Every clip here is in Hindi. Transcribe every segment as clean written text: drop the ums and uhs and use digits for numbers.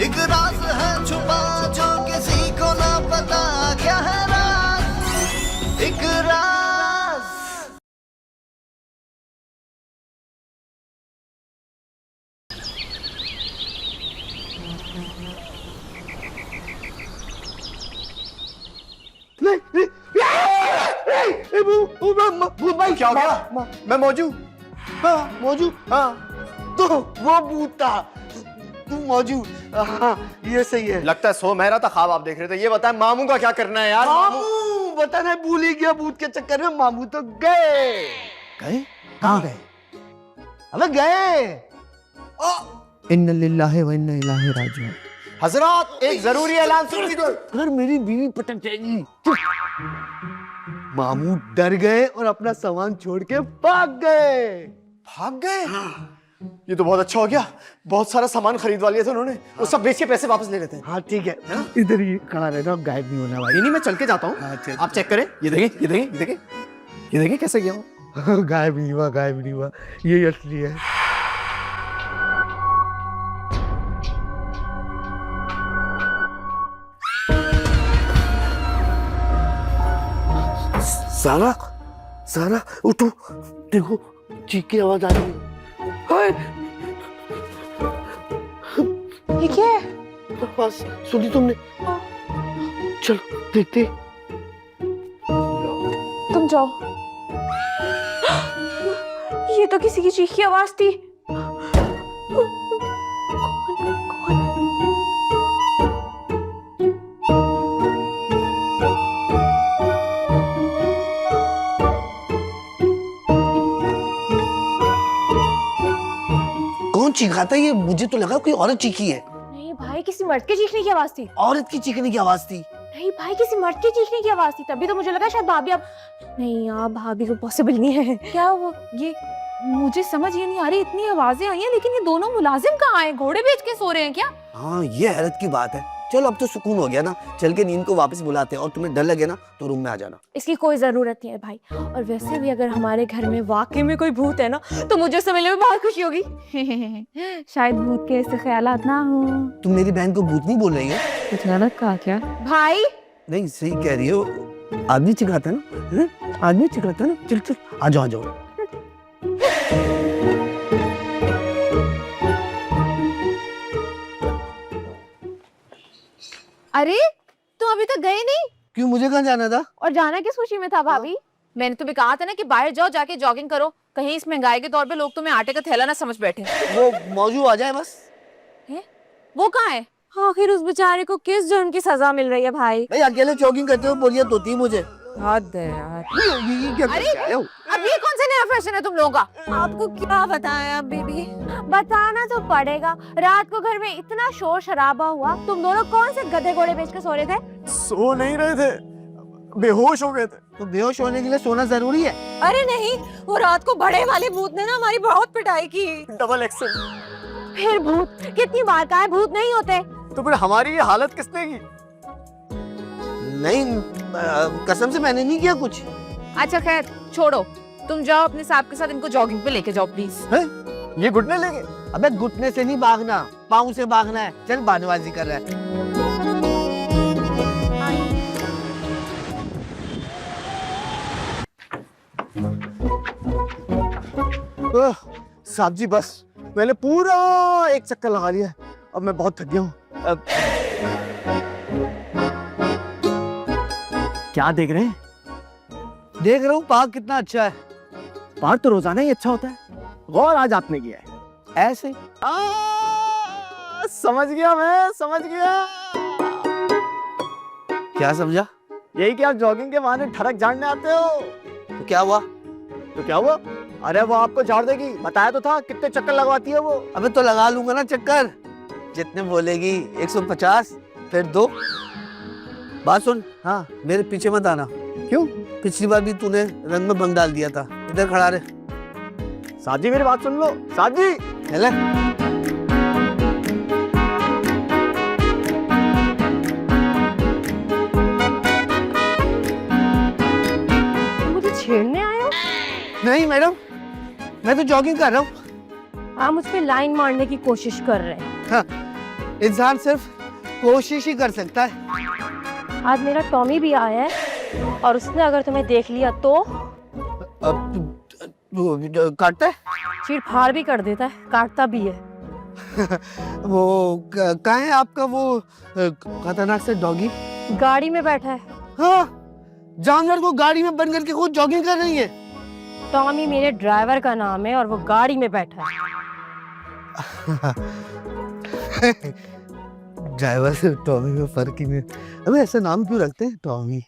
एक राज है छुपा जो किसी को ना पता, क्या है राज, एक राज। भूत भाई क्या हो गया? मैं मौजूद। हाँ मौजूद। हाँ तो वो भूत था, तू मौजूद। हाँ ये सही है। लगता है सो मेरा था, ख्वाब आप देख रहे थे। ये बताएं मामू का क्या करना है यार? मामू बताना भूल ही गया, भूत के चक्कर में मामू तो गए। गए कहाँ गए? अबे गए। इन्ना लिल्लाहि व इन्ना इलैहि राजिऊन। हजरत एक जरूरी ऐलान सुन लीजिए। अगर मेरी बीवी पटक जाएगी। मामू डर गए और अपना सामान छोड़ के भाग गए। भाग गए? ये तो बहुत अच्छा हो गया। बहुत सारा सामान खरीदवा लिया था उन्होंने, वो सब बेच के पैसे वापस ले लेते हैं। हाँ ठीक है, इधर ही खड़ा रहना, गायब नहीं होना भाई। नहीं मैं चल के जाता हूँ। हाँ, चल। आप चेक करें, ये देखें, ये देखें, ये देखें, ये देखें कैसे गया हूँ। गायब नहीं हुआ, गायब नहीं हुआ, ये असली है। सारा सारा उठो, देखो चीख की आवाज आ रही है। ये क्या है? बस सुनी तुमने? चलो देखते। तुम जाओ। ये तो किसी की चीख की आवाज थी। कौन चीखाता है? ये मुझे तो लगा कोई औरत चीखी है। नहीं भाई, किसी मर्द के चीखने की आवाज थी। औरत की चीखने की आवाज थी। नहीं भाई, किसी मर्द के चीखने की आवाज थी, तभी तो मुझे लगा शायद भाभी। अब नहीं यार, भाभी को पॉसिबल नहीं है। क्या वो ये मुझे समझ ये नहीं आ रही, इतनी आवाजें आई हैं लेकिन ये दोनों मुलाजिम कहाँ आए? घोड़े बेच के सो रहे हैं क्या? हाँ ये हैरत की बात है। चलो अब तो सुकून हो गया ना, चल के नींद को वापस बुलाते हैं। और तुम्हें डर लगे ना तो रूम में आ जाना। इसकी कोई जरूरत नहीं है भाई। और वैसे भी अगर हमारे घर में वाकई में कोई भूत है ना, तो मुझे उससे मिलने में बहुत खुशी होगी। शायद भूत के ऐसे ख्यालात ना हो। तुम मेरी बहन को भूत नहीं बोल रही हो? कुछ गलत कहा क्या भाई? नहीं सही कह रही हो। आदमी चिढ़ाता है ना, हैं? आदमी चिढ़ाता है ना। चल चल आ जाओ, आ जाओ। अरे तुम अभी तक गए नहीं? क्यों, मुझे कहाँ जाना था? और जाना किस खुशी में था भाभी? मैंने तुम्हें कहा था ना कि बाहर जाओ, जाके जॉगिंग करो। कहीं इस महंगाई के दौर पे लोग तुम्हें आटे का थैला ना समझ बैठे। वो मौजू आ जाए बस। है? वो कहाँ है? आखिर उस बेचारे को किस जुर्म की सजा मिल रही है भाई? भाई अकेले जॉगिंग करते हो बोरियत होती है मुझे। हद है यार। ये क्या अरे करके आए हो? अब ये कौन सा नया फैशन है तुम लोगों का? आपको क्या बताया बेबी? बताना तो पड़ेगा। रात को घर में इतना शोर शराबा हुआ, तुम दोनों कौन से गधे घोड़े बेच के सो रहे थे? सो नहीं रहे थे, बेहोश हो गए थे। तो बेहोश होने के लिए सोना जरूरी है? अरे नहीं, वो रात को बड़े वाले भूत ने ना हमारी बहुत पिटाई की। Double XL. फिर भूत कितनी बार कहा है भूत नहीं होते? तो फिर हमारी ये हालत किसने की? नहीं कसम से मैंने नहीं किया कुछ। अच्छा खैर छोड़ो, तुम जाओ अपने साहब के साथ इनको जॉगिंग पे लेके जाओ प्लीज। है? ये घुटने लेंगे? अबे घुटने से नहीं भागना, पाँव से भागना है। चल बहानेबाजी कर रहा है। साहब जी बस मैंने पूरा एक चक्कर लगा लिया है, अब मैं बहुत थक गया हूँ। क्या देख रहे हैं? देख रहा हूँ पार्क कितना अच्छा है। पार्क तो रोजाना ही अच्छा होता है, गौर आज आपने किया है। ऐसे समझ गया, मैं समझ गया। क्या समझा? यही कि आप जॉगिंग के बहाने ठरक झाड़ने आते हो। तो क्या हुआ? तो क्या हुआ? अरे वो आपको झाड़ देगी, बताया तो था। कितने चक्कर लगवाती है वो। अबे तो लगा लूंगा ना चक्कर, जितने बोलेगी। 150 फिर 2। बात सुन, हाँ मेरे पीछे मत आना। क्यों? पिछली बार भी तूने रंग में भंग डाल दिया था। इधर खड़ा रहे। साहब जी मेरी बात सुन लो। साहब जी हेले। मुझे छेड़ने आए हो? नहीं मैडम, मैं तो जॉगिंग कर रहा हूँ। आप मुझ पे लाइन मारने की कोशिश कर रहे हैं। हाँ, इंसान सिर्फ कोशिश ही कर सकता है। आज मेरा टॉमी भी आया है और उसने अगर तुम्हें देख लिया तो काटता है? चीड़ फाड़ भी कर देता है, काटता भी है। वो कहाँ है आपका वो खतरनाक से डॉगी? गाड़ी में बैठा है। हाँ, जानवर को गाड़ी में बंद करके खुद जॉगिंग कर रही है। टॉमी मेरे ड्राइवर का नाम है और वो गाड़ी में बैठा है। ड्राइवर से टॉमी में फर्क ही नहीं। अबे ऐसा नाम क्यों रखते हैं टॉमी?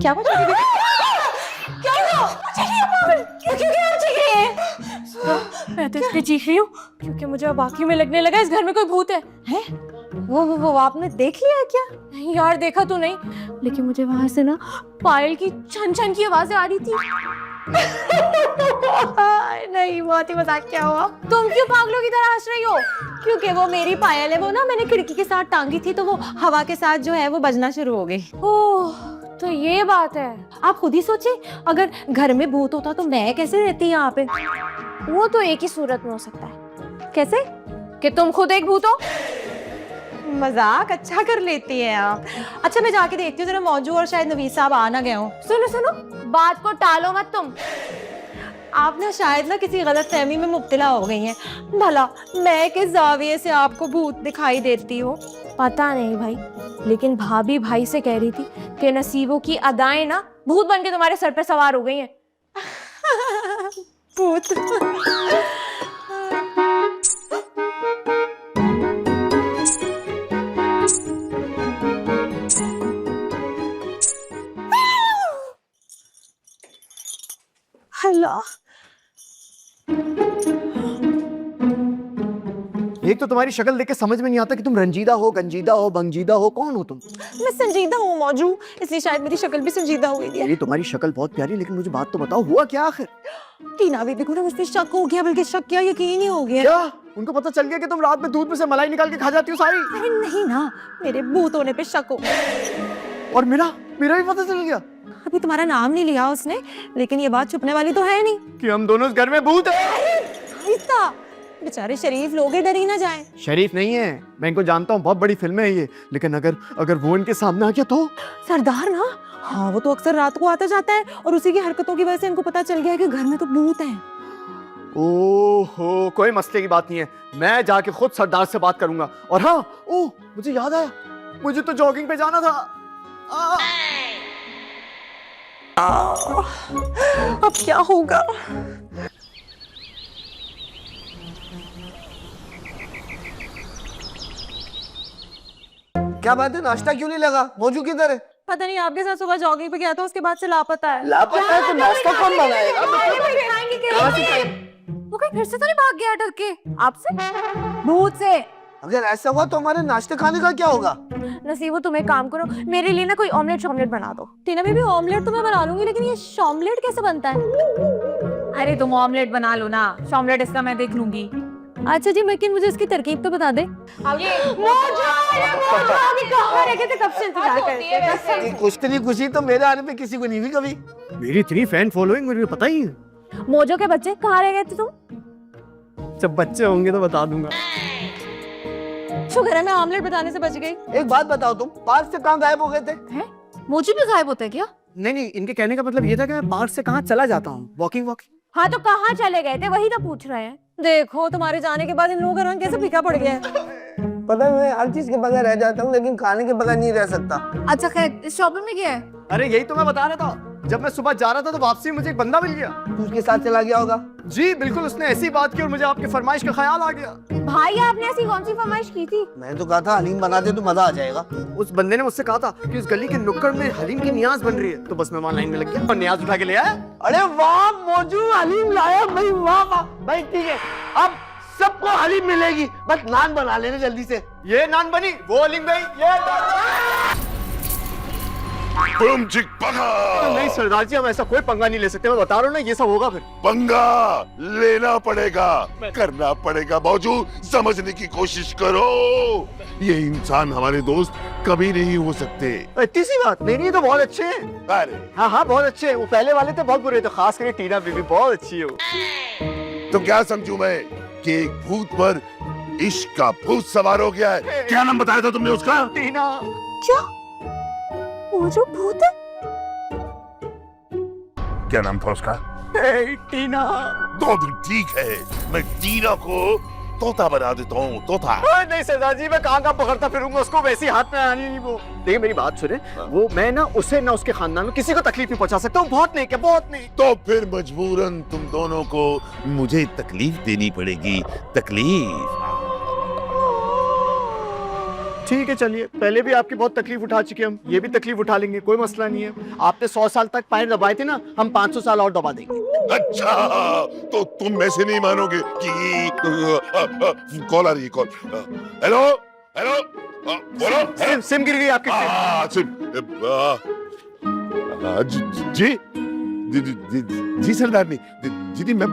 क्या कुछ क्या हुआ? मैं तो इसलिए चीख रही हूँ क्योंकि मुझे अब आँखी में लगने लगा इस घर में कोई भूत है। हैं? वो आपने देख लिया क्या? नहीं यार, देखा तो नहीं, लेकिन मुझे वहां से ना पायल की छन छन की आवाजें आ रही थी। नहीं, बहुत ही मजाक किया हुआ। तुम क्यों पागलों की तरह हंस रही हो? क्योंकि वो मेरी पायल है, वो ना मैंने खिड़की के साथ टांगी थी तो वो हवा के साथ जो है वो बजना शुरू हो गई। ओह, तो ये बात है। आप खुद ही सोचिए, अगर घर में भूत होता तो मैं कैसे रहती यहाँ पे? वो तो एक ही सूरत में हो सकता है। कैसे? कि तुम खुद एक भूत हो। मजाक अच्छा कर लेती है आप। अच्छा, मैं जाके देखती हूँ जरा मौजू और शायद नवीद साहब आ ना गए हो। सुनो सुनो, बात को टालो मत तुम। आप ना शायद ना किसी गलत फहमी में मुब्तला हो गई हैं। भला मैं किस जाविये से आपको भूत दिखाई देती हो? पता नहीं भाई, लेकिन भाभी भाई से कह रही थी कि नसीबों की अदाएं ना भूत बन के तुम्हारे सर पे सवार हो गई हैं। भूत। अल्लाह, एक तो तुम्हारी शक्ल देख के समझ में नहीं आता कि तुम रंजीदा हो, गंजीदा हो, बंजीदा हो, कौन हो तुम? मैं संजीदा हूँ मौजू, इसलिए शायद मेरी शक्ल भी संजीदा हुई है। ये तुम्हारी शक्ल बहुत प्यारी, लेकिन मुझे बात तो बताओ, हुआ क्या आखिर? टीना भी देखो ना, मुझसे शक हो गया, बल्कि शक क्या यकीन ही हो गया। क्या उनको पता चल गया कि तुम रात में दूध में से मलाई निकाल के खा जाती हो सारी? अरे नहीं ना, मेरे भूत होने पे शक हो गया। और मेरा भी पता चल गया। अभी तुम्हारा नाम नहीं लिया उसने, लेकिन ये बात छुपने वाली तो है नहीं कि हम दोनों इस घर में भूत हैं। इतना बेचारे शरीफ लोग डर ही ना जाए। शरीफ नहीं है, मैं इनको जानता हूँ, बहुत बड़ी फिल्म है ये, लेकिन अगर वो इनके सामने आ गया तो? सरदार ना, हाँ वो तो अक्सर रात को आता जाता है और उसी की हरकतों की वजह से इनको पता चल गया है कि घर में तो भूत हैं। ओहो, कोई मसले की बात नहीं है, मैं जाके खुद सरदार से बात करूंगा। और हाँ, ओह मुझे याद आया, मुझे तो जॉगिंग पे जाना था। अब क्या होगा? क्या बात है, नाश्ता क्यों नहीं लगा? मौजू किधर है? पता नहीं, आपके साथ सुबह जॉगिंग पे गया था, उसके बाद से लापता है। लापता है तो नाश्ता कौन बनाएगा? वो कहीं फिर से तो नहीं भाग गया डर के आपसे? भूत से। अगर ऐसा हुआ तो हमारे नाश्ते खाने का क्या होगा? नसीबो, तुम एक काम करो, मेरे लिए ना कोई ऑमलेट बना दो। टीना बेबी, ऑमलेट तो मैं बना लूंगी, लेकिन ये शॉमलेट कैसे बनता है? अरे तुम ऑमलेट बना लो ना, शॉमलेट इसका मैं देख लूंगी। अच्छा जी, लेकिन मुझे इसकी तरकीब तो बता दे। इतनी खुशी तो मेरे आने पे किसी को नहीं हुई कभी। मेरी इतनी फैन फॉलोइंग मुझे पता ही है। मोजो के बच्चे कहाँ रह गए थे तुम? जब बच्चे होंगे तो बता दूंगा। शुक्र है मैं ऑमलेट बताने से बच गई। एक बात बताओ, तुम पार्क से कहाँ गायब हो गए थे? मोजो भी गायब होता है क्या? नहीं, इनके कहने का मतलब ये था कि मैं पार्क से कहाँ चला जाता हूँ, वॉकिंग। हाँ तो कहाँ चले गए थे, वही तो पूछ रहे हैं। देखो तुम्हारे जाने के बाद इन लोगों का रंग कैसे फीका पड़ गया है। पता है, मैं हर चीज के बगैर रह जाता हूँ, लेकिन खाने के बगैर नहीं रह सकता। अच्छा खैर, शॉपिंग में क्या है? अरे यही तो मैं बता रहा था, जब मैं सुबह जा रहा था तो वापसी में मुझे एक बंदा मिल गया। तू उसके साथ चला गया होगा? जी बिल्कुल, उसने ऐसी बात की और मुझे आपकी फरमाइश का ख्याल आ गया। भाई आपने ऐसी कौन सी फरमाइश की थी? मैंने तो कहा था हलीम बना दे तो मजा आ जाएगा। उस बंदे ने मुझसे कहा था कि उस गली के नुक्कड़ में हलीम की नियाज बन रही है, तो बस मैं वहाँ लाइन में लग गया और नियाज उठा के ले आया। अरे वाह मौजू, हलीम लाया भाई, वाह वाह भाई। ठीक है, अब सबको हलीम मिलेगी, बस नान बना लेना जल्दी से। ये नान बनी, वो हलीम गई, ये तुम चिक पका। नहीं सरदार जी, हम ऐसा कोई पंगा नहीं ले सकते। मैं बता रहा हूँ ना, ये सब होगा फिर। पंगा लेना पड़ेगा, करना पड़ेगा बावजू, समझने की कोशिश करो। ये इंसान हमारे दोस्त कभी नहीं हो सकते। इतनी सी बात नहीं, ये तो बहुत अच्छे हैं। अरे हाँ हाँ बहुत अच्छे हैं। वो पहले वाले थे बहुत बुरे थे, खास करके टीना बीबी बहुत अच्छी है वो। तो क्या समझूं मैं कि एक भूत पर इश्क का भूत सवार हो गया है। क्या नाम बताया था तुमने उसका? टीना। क्या वो जो भूत है? क्या नाम था उसका? टीना। तो ठीक है, मैं टीना को तोता बना देता हूँ, तोता। नहीं सरदार जी, मैं कहाँ पकड़ता फिरूंगा उसको, वैसी हाथ में आनी नहीं वो। देखिए मेरी बात सुने, वो मैं ना उसे ना उसके खानदान में किसी को तकलीफ नहीं पहुंचा सकता हूँ। बहुत नहीं क्या, बहुत नहीं। तो फिर मजबूरन तुम दोनों को मुझे तकलीफ देनी पड़ेगी। तकलीफ। ठीक है चलिए, पहले भी आपकी बहुत तकलीफ उठा चुके हम, ये भी तकलीफ उठा लेंगे, कोई मसला नहीं है। आपने 100 साल तक पैर दबाए थे ना, हम 500 साल और दबा देंगे। अच्छा, तो तुम ऐसे नहीं मानोगे कि कॉल आ रही है, कॉल। हेलो हेलो, बोलो। सिम गिर गई आपकी। जी जी सरदार जी, मैं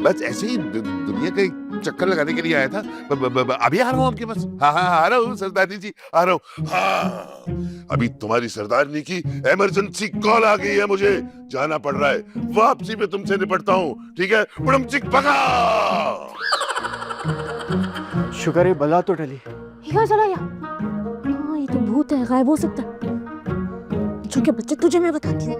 बस ऐसे ही दुनिया का चक्कर लगाने के लिए आया था। अभी आ रहा हूँ आपके पास। हाँ आ रहा हूँ सरदारनी जी, आ रहा हूँ। हाँ, अभी तुम्हारी सरदारनी की इमरजेंसी कॉल आ गई है, मुझे जाना पड़ रहा है। वापसी में तुमसे निपटता हूँ, ठीक है? उड़म चिक पका। शुक्र है बला तो टली। ये चला गया। हाँ ये तो भूत है, गायब हो सकता है। जो के बच्चे तुझे मैं बताती हूँ।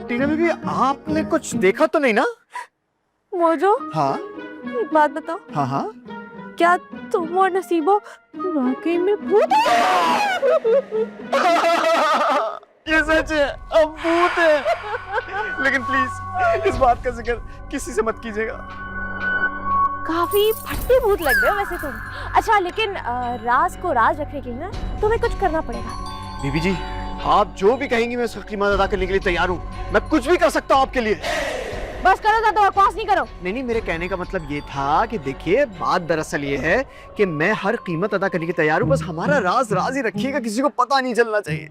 टीना बीबी, आपने कुछ देखा तो नहीं ना? वो जो हाँ एक बात बताओ, हाँ हाँ। क्या तुम और नसीबो वाकई में भूत ये सच है, अब भूत है। लेकिन प्लीज इस बात का जिक्र किसी से मत कीजिएगा। काफी फट्टे भूत लग रहे हो वैसे तुम। अच्छा लेकिन राज को राज रखने के लिए ना तुम्हें कुछ करना पड़ेगा। बीबी जी, आप जो भी कहेंगी मैं उसका कीमत अदा करने के लिए तैयार हूँ। मैं कुछ भी कर सकता हूँ आपके लिए। बस करो ज्यादा बकवास नहीं करो। नहीं, मेरे कहने का मतलब ये था कि देखिए, बात दरअसल ये है कि मैं हर कीमत अदा करने की तैयार हूँ। बस हमारा राज राज ही रखिएगा, किसी को पता नहीं चलना चाहिए।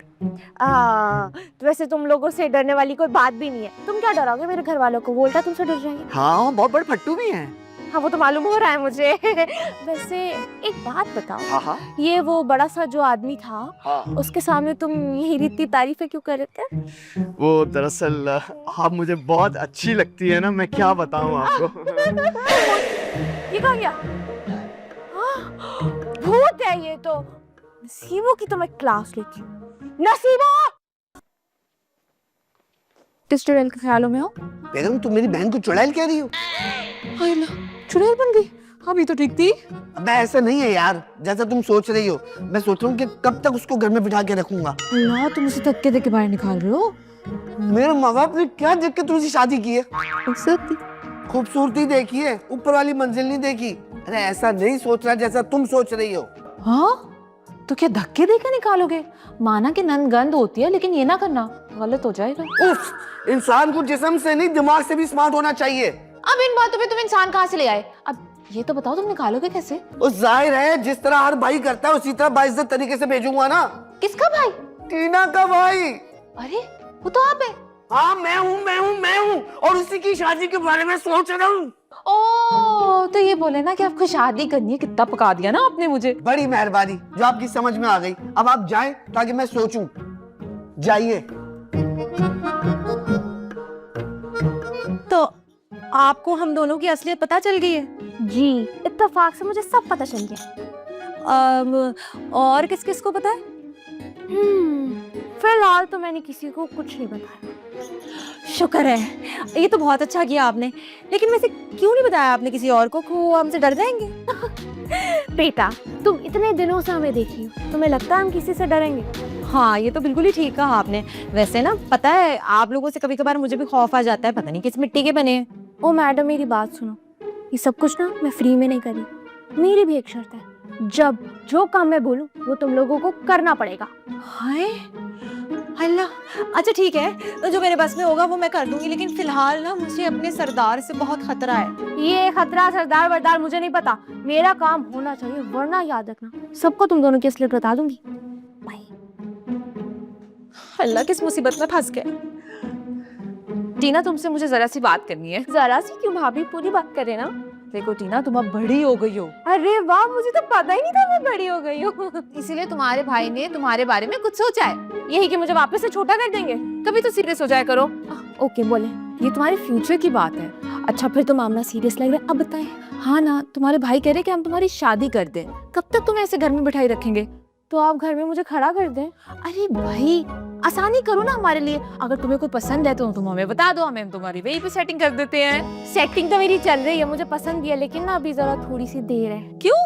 तो वैसे तुम लोगों से डरने वाली कोई बात भी नहीं है। तुम क्या डरोगे मेरे घर वालों को? वोल्टा तुमसे डर जाएंगे। हाँ, बहुत बड़े फट्टू भी हैं। हाँ वो तो मालूम हो रहा है मुझे। वैसे एक बात बताओ, हाँ ये वो बड़ा सा जो आदमी था, हाँ। उसके सामने तुम यही इतनी तारीफें क्यों कर रहे थे? वो दरअसल आप मुझे बहुत अच्छी लगती है ना, मैं क्या बताऊं आपको। ये कहाँ गया? भूत है ये तो। नसीबो की तो मैं क्लास लेती हूँ। नसीबो! किस चुड़ैल के ख्यालों में हो? बेगम, तुम मेरी बहन को चुड़ैल कह रही हो? चुड़ैल बन गई? अभी तो ठीक थी। अबे ऐसा नहीं है यार, जैसा तुम सोच रही हो। मैं सोच रहा हूँ कि कब तक उसको घर में बिठा के रखूंगा। अल्लाह, तुम उसे धक्के देके बाहर निकाल रहे हो? मेरे माँ बाप ने क्या देख के तुमसे शादी की है? खूबसूरती देखी है, ऊपर वाली मंजिल नहीं देखी। अरे ऐसा नहीं सोच रहा जैसा तुम सोच रही हो। हाँ तो क्या धक्के देकर निकालोगे? माना कि नंदगंध होती है, लेकिन ये ना करना, गलत हो जाएगा। उफ, इंसान को जिस्म से नहीं दिमाग से भी स्मार्ट होना चाहिए। अब इन बातों पे तुम इंसान कहाँ से ले आए? अब ये तो बताओ, तुम निकालोगे कैसे? उस जाहिर है जिस तरह हर भाई करता है उसी तरह बाइज्जत तरीके से भेजूंगा ना। किसका भाई? टीना का भाई। अरे वो तो आप है। हाँ मैं हूँ और उसी की शादी के बारे में सोच रहा हूँ। ओ तो ये बोले ना कि आपको शादी करनी है। कितना पका दिया ना आपने मुझे। बड़ी मेहरबानी, जो आपकी समझ में आ गई। अब आप जाएं ताकि मैं सोचूं। जाइए। तो आपको हम दोनों की असलियत पता चल गई है? जी, इत्तेफाक से मुझे सब पता चल गया। और किस किस को पता है? फिलहाल तो मैंने किसी को कुछ नहीं बताया। शुक्र है, ये तो बहुत अच्छा किया आपने। लेकिन वैसे क्यों नहीं बताया आपने किसी और को? हमसे डर जाएंगे? बेटा, तुम इतने दिनों से हमें देखी हो, तुम्हें लगता है हम किसी से डरेंगे? हाँ, ये तो बिल्कुल ही ठीक कहा आपने। वैसे ना पता है, आप लोगों से कभी कभार मुझे भी खौफ आ जाता है, पता नहीं किस मिट्टी के बने हैं। ओ मैडम, मेरी बात सुनो। ये सब कुछ ना मैं फ्री में नहीं करी। मेरी भी एक शर्त है, जब जो काम मैं बोलूं वो तुम लोगों को करना पड़ेगा। हाय, अल्लाह, अच्छा ठीक है, तो जो मेरे बस में होगा वो मैं कर दूंगी, लेकिन फिलहाल ना मुझे अपने सरदार से बहुत खतरा है। ये खतरा सरदार बरदार मुझे नहीं पता, मेरा काम होना चाहिए, वरना याद रखना सबको तुम दोनों की असलियत बता दूंगी। अल्लाह, किस मुसीबत में फंस गए। टीना, तुमसे मुझे जरा सी बात करनी है। जरा सी क्यों भाभी, पूरी बात करे ना। देखो टीना, तुम अब बड़ी हो गई हो। अरे वाह, मुझे तो पता ही नहीं था मैं बड़ी हो गई हूँ। इसीलिए तुम्हारे भाई ने तुम्हारे बारे में कुछ सोचा है, यही कि मुझे वापस से छोटा कर देंगे। कभी तो सीरियस हो जाया करो। ओके बोले, ये तुम्हारे फ्यूचर की बात है। अच्छा फिर तो मामला सीरियस लग रहा है, अब बताएं। हाँ ना, तुम्हारे भाई कह रहे कि हम तुम्हारी शादी कर दें। कब तक तुम्हें ऐसे घर में बिठाई रखेंगे? तो आप घर में मुझे खड़ा कर दें। अरे भाई, आसानी करो ना हमारे लिए। अगर तुम्हें कोई पसंद है तो तुम हमें बता दो, हमें तुम्हारी वहीं पे सेटिंग कर देते हैं। सेटिंग तो मेरी चल रही है, मुझे पसंद भी है, लेकिन ना अभी जरा थोड़ी सी देर है। क्यों?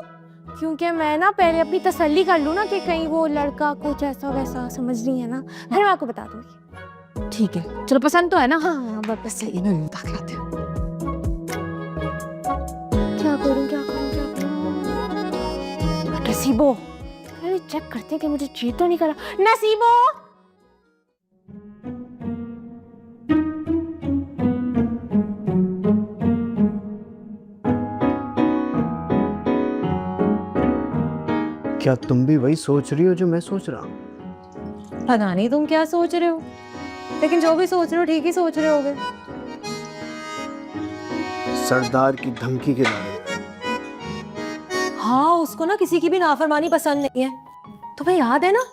क्योंकि मैं ना पहले अपनी तसल्ली कर लूँ ना कि कहीं वो लड़का कुछ ऐसा वैसा समझ नहीं है ना, फिर मैं आपको बता दूंगी। ठीक है, चलो पसंद तो है ना? हाँ बस सही ना, बता के आते हैं। क्या करूँ क्या करूँ क्या करूँ? नसीबो, पहले चेक करते हैं कि मुझे चीट तो नहीं करा। नसीबो, क्या तुम भी वही सोच रही हो जो मैं सोच रहा हूँ? पता नहीं तुम क्या सोच रहे हो, लेकिन जो भी सोच रहे हो ठीक ही सोच रहे होगे। सरदार की धमकी के बारे में। हाँ, उसको ना किसी की भी नाफरमानी पसंद नहीं है। तुम्हें याद है ना,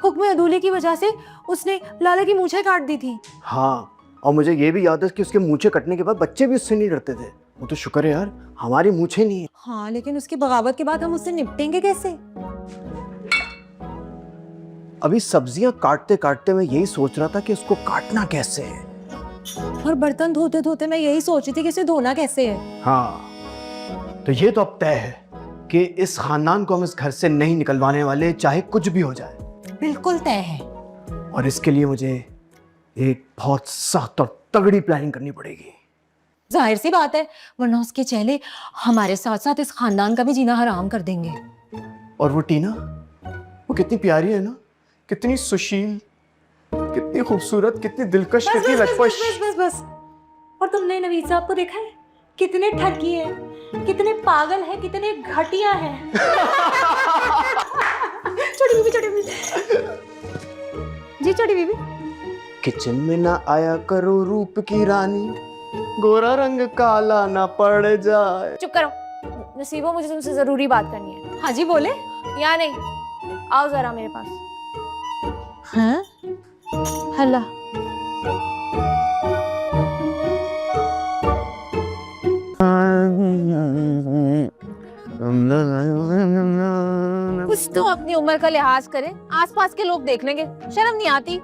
हुक्म अदूले की वजह से उसने लाला की मूंछें काट दी थी। हाँ, और मुझे ये भी याद है कि उसके मूंछें कटने के बाद बच्चे भी उससे नहीं डरते थे। वो तो शुक्र है यार, हमारी मूंछें नहीं है। हाँ, लेकिन उसकी बगावत के बाद हम उससे निपटेंगे कैसे? अभी सब्जियां काटते काटते मैं यही सोच रहा था कि उसको काटना कैसे है। और बर्तन धोते धोते मैं यही सोची थी कि इसे धोना कैसे है। हाँ, तो ये तो अब तय है कि इस खानदान को हम इस घर से नहीं निकलवाने वाले, चाहे कुछ भी हो जाए। बिल्कुल तय है। और इसके लिए मुझे एक बहुत सख्त और तगड़ी प्लानिंग करनी पड़ेगी। जाहिर सी बात है, वरना उसके चेले हमारे साथ साथ इस खानदान का भी जीना हराम कर देंगे। और वो टीना, वो कितनी प्यारी है ना, कितनी सुशील, कितनी खूबसूरत, कितनी दिलकश, कितनी लचपश। बस बस बस। और तुमने नवीद साहब को देखा है? कितने ठगी है, कितने पागल है, कितने घटिया है। छोटी बीबी, छोटी बीबी जी, छोटी बीबी। किचन में ना आया करो रूप की रानी, गोरा रंग काला ना पड़ जाए। चुप करो। नसीबो, मुझे तुमसे जरूरी बात करनी है। हाँ जी, बोले। यहाँ नहीं, आओ जरा मेरे पास। हाँ? हल्ला। कुछ तो अपनी उम्र का लिहाज करें, आसपास के लोग देख लेंगे, शर्म नहीं आती।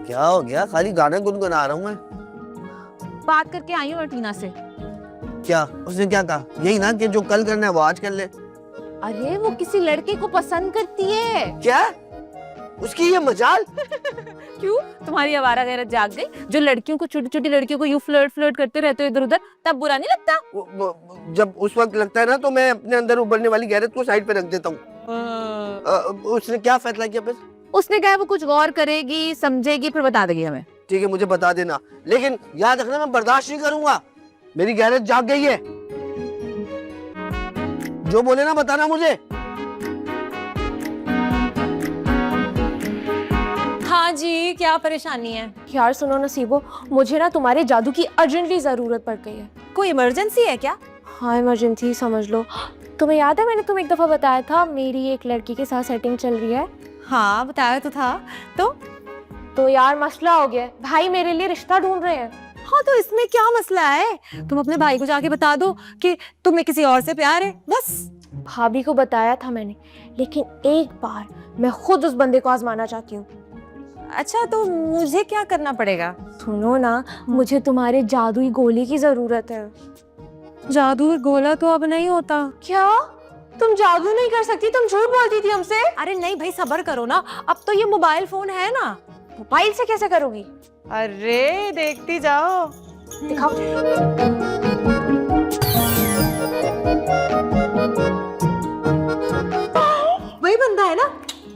क्या हो गया? खाली गाने गुनगुना रहा हूँ मैं। बात करके आई हूँ मैं टीना से। क्या उसने क्या कहा? यही ना कि जो कल करना है वो आज कर ले। अरे वो किसी लड़के को पसंद करती है। क्या? उसकी ये मजाल? क्यों, तुम्हारी आवारा गैरत जाग गई? जो लड़कियों को, छोटी छोटी लड़कियों को यूं फ्लर्ट फ्लर्ट करते रहते हो इधर उधर, तब बुरा नहीं लगता? जब उस वक्त लगता है ना तो मैं अपने अंदर उभरने वाली गैरत को साइड पे रख देता हूँ। उसने क्या फैसला किया फिर? उसने कहा वो कुछ गौर करेगी, समझेगी, फिर बता देगी हमें। ठीक है, मुझे बता देना, लेकिन याद रखना मैं बर्दाश्त नहीं करूंगा। मेरी गैरत जाग गई है। जो बोले ना बताना मुझे। हाँ जी, क्या परेशानी है? यार सुनो नसीबो, मुझे ना तुम्हारे जादू की अर्जेंटली जरूरत पड़ गई है। कोई इमरजेंसी है क्या? हाँ, इमरजेंसी समझ लो। तुम्हें याद है मैंने तुम्हें एक दफा बताया था मेरी एक लड़की के साथ सेटिंग चल रही है? हाँ, बताया तो था। तो यार मसला हो गया है, भाई मेरे लिए रिश्ता ढूंढ रहे हैं। हाँ, तो इसमें क्या मसला है? तुम अपने भाई को जाके बता दो कि तुम्हें किसी और से प्यार है, बस। भाभी को बताया था मैंने, लेकिन एक बार मैं खुद उस बंदे को आजमाना चाहती हूँ। अच्छा, तो मुझे क्या करना पड़ेगा? सुनो ना, मुझे तुम्हारे जादुई गोली की जरूरत है। जादू गोला तो अब नहीं होता। क्या तुम जादू नहीं कर सकती? तुम झूठ बोलती थी हमसे। अरे नहीं भाई, सब्र करो ना, अब तो ये मोबाइल फोन है ना। मोबाइल से कैसे करोगी? अरे देखती जाओ। दिखाओ। वही बंदा है ना?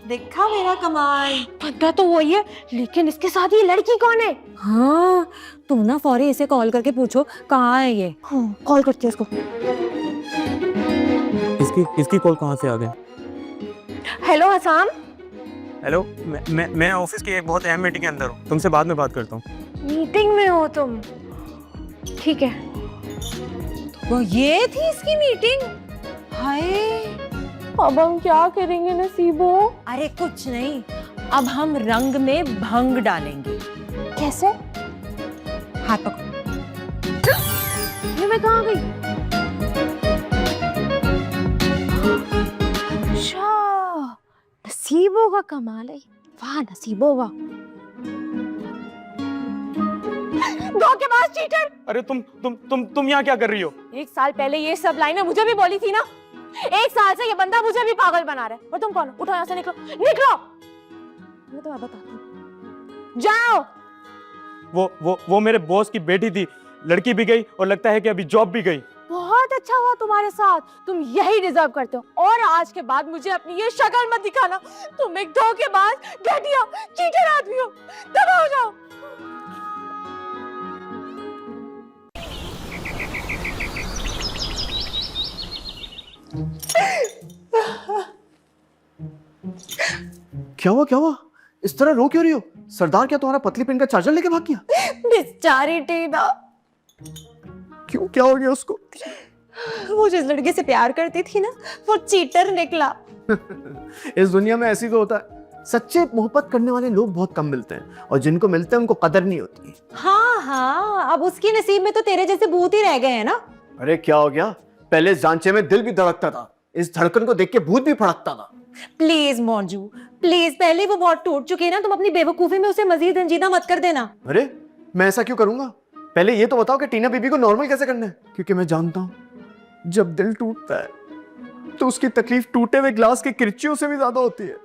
देखा मेरा कमाल। बंदा तो वही है, लेकिन इसके साथ ये लड़की कौन है? हाँ, तुम ना फौरी इसे कॉल करके पूछो कहाँ है ये। कॉल करती है इसको। इसकी कॉल कहाँ से आ गई? हेलो हसाम। हेलो, मैं ऑफिस की एक बहुत अहम मीटिंग के अंदर हूँ, तुमसे बाद में बात करता हूँ। मीटिंग में हो तुम? ठीक है। वो ये थी इसकी मीटिंग? हाय, अब हम क्या करेंगे नसीबो? अरे कुछ नहीं, अब हम रंग में भंग डालेंगे। कैसे? हाथ पकड़ो। ये मैं कहाँ गई? अच्छा, नसीबो का कमाल है। वाह नसीबो वाह। धोखेबाज, चीटर। अरे तुम यहाँ क्या कर रही हो? 1 साल पहले ये सब लाइनें मुझे भी बोली थी ना। 1 साल से ये बंदा मुझे भी पागल बना रहा है। और तुम कौन हो? उठो यहाँ से, निकलो निकलो। मैं तो बताती हूँ, जाओ। वो मेरे बॉस की बेटी थी, लड़की भी गई और लगता है कि अभी जॉब भी गई। बहुत अच्छा हुआ तुम्हारे साथ, तुम यही डिजर्व करते हो। और आज के बाद मुझे अपनी ये शक्ल मत दिखाना। तुम एक धोखेबाज, घटिया, चीटर आदमी हो। दबा हो जाओ। क्या हुआ? इस तरह रो क्यों रही हो? सरदार क्या तुम्हारा पतली पेन का चार्जर लेके भाग गया? बेचारी टीना, क्यों, क्या हो गया उसको? वो जिस लड़के से प्यार करती थी ना, वो चीटर निकला। इस दुनिया में ऐसी तो होता है, सच्चे मोहब्बत करने वाले लोग बहुत कम मिलते हैं और जिनको मिलते हैं उनको कदर नहीं होती। हाँ, अब उसकी नसीब में तो तेरे जैसे भूत ही रह गए हैं ना। अरे क्या हो गया? पहले सांचे में दिल भी धड़कता था, इस धड़कन को देख के भूत भी फड़कता था। प्लीज मौजू, प्लीज, पहले वो बहुत टूट चुकी है ना, तुम अपनी बेवकूफी में उसे मजीद रंजीदा मत कर देना। अरे मैं ऐसा क्यों करूंगा? पहले ये तो बताओ कि टीना बीबी को नॉर्मल कैसे करना है, क्योंकि मैं जानता हूं जब दिल टूटता है तो उसकी तकलीफ टूटे हुए ग्लास के किरचियों से भी ज्यादा होती है।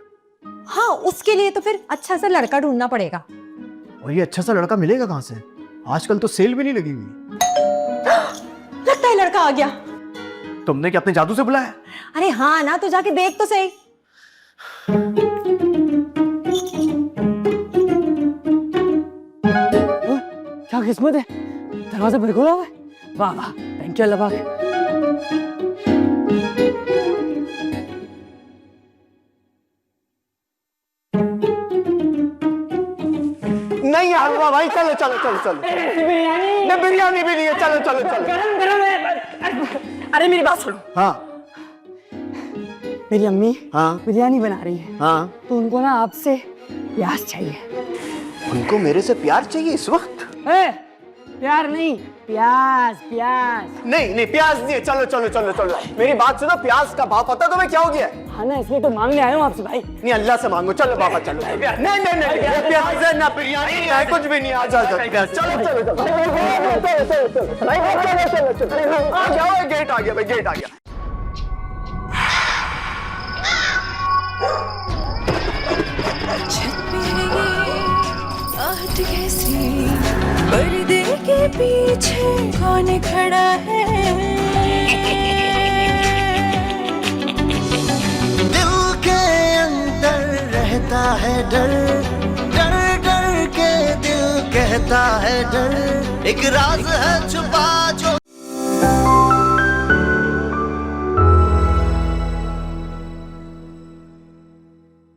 हाँ, उसके लिए तो फिर अच्छा सा लड़का ढूंढना पड़ेगा। और ये अच्छा सा लड़का मिलेगा कहां से? आजकल तो सेल भी नहीं लगी हुई। लगता है लड़का आ गया। तुमने क्या अपने जादू से बुलाया? अरे हाँ ना, तो जाके देख तो सही। क्या किस्मत है, दरवाजा फिर खुला हुआ है। वाह वाह, थैंक यू अल्लाह पाक। नहीं हलवा भाई, चलो चलो चलो चलो। बिरयानी भी नहीं है, चलो चलो चलो। गरम है। अरे मेरी बात सुनो। हाँ मेरी अम्मी हाँ बिरयानी बना रही है, हाँ। तो उनको ना आपसे प्याज चाहिए। उनको मेरे से प्यार चाहिए इस वक्त? प्यार नहीं, प्याज प्याज। नहीं प्याज नहीं है, चलो चलो चलो चलो। मेरी बात सुनो, प्याज का भाव पता तुम्हें क्या हो गया? हाँ ना, इसलिए तो मांगने आया हूँ आपसे भाई। नहीं, अल्लाह से मांगो। चलो बाबा चलो। नहीं प्याज है ना, बिरयानी है, कुछ भी नहीं। आ जाओ, चलो चलो चलो। आ जाओ, गेट आ गया भाई, गेट आ गया। पर्दे के पीछे कौन खड़ा है? दिल के अंदर रहता है डर, डर डर के दिल कहता है डर। एक राज है छुपा जो